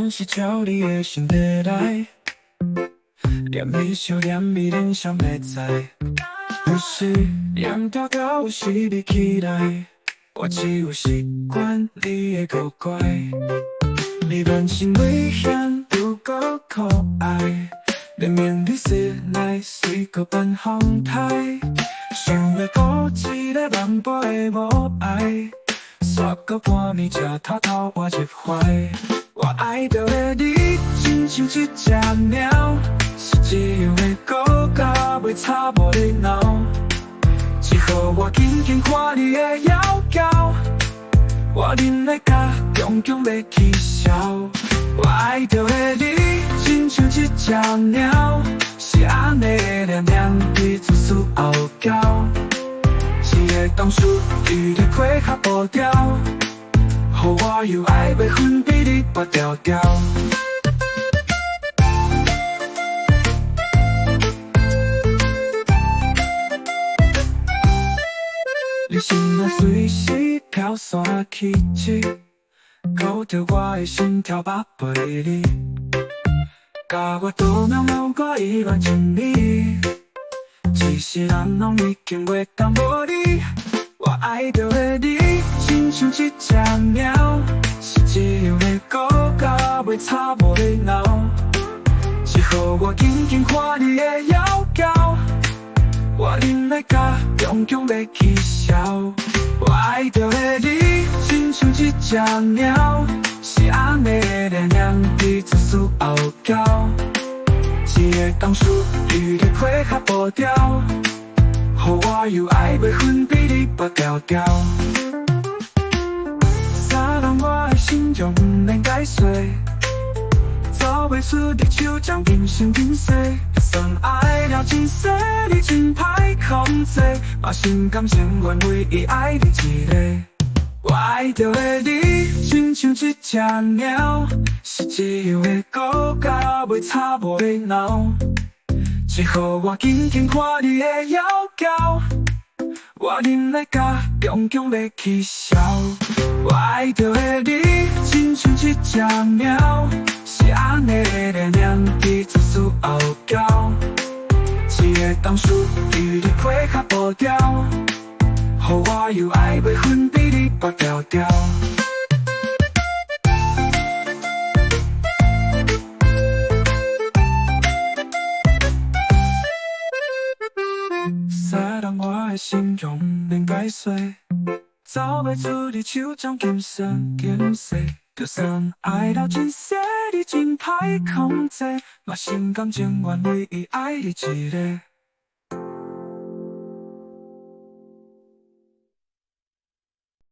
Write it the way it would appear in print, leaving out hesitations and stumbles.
总是照你的心底来，念你想念你连想袂知，有时念到到有时你起来，我只有习惯你的古怪，你软心危险又够可爱，明明你是来水个半风台，想要顾一个万步的无爱。煞个半暝才偷偷换一怀，我爱着的你，亲像一只鸟，是一样的孤甲袂吵无你闹，只好我紧紧看你的摇摇，我忍的甲强强要起笑，我爱着的你，亲像一只鸟，是安尼的凉凉伫自私傲娇。一个当初与你配合步调，予我又爱要分比你拔条条。你心若随时飘散起去，勾着我的心跳百倍里，甲我多渺渺我依然亲你。其实咱拢已经袂当无你，我爱着的你，亲像一只鸟，是一样的孤甲袂吵无你闹，只好我紧紧看你的摇摇，我忍的甲强强要起笑，我爱着的你，亲像一只鸟，是安尼的凉凉伫自私傲娇。一个当初与你配合步调，予我又爱要分比你拔条条。撒浪我的心中不能解碎，走袂出你手掌今生今世，就算爱了一世，你真歹控制，把心甘情愿唯一爱你一个。我爱着的你，亲像一只鸟，是一样的孤甲袂吵无你闹，只好我紧紧看你的摇摇，我忍的甲强强要起笑，我爱着的你，亲像一只鸟，是安尼的凉凉伫自私傲娇，一个当初与你配合步调，予我又爱要分比你拔条条。撒浪我的心中不能解碎，走袂出你手掌今生今世，就算爱到一世，你真歹控制，我心甘情愿唯一爱你一个。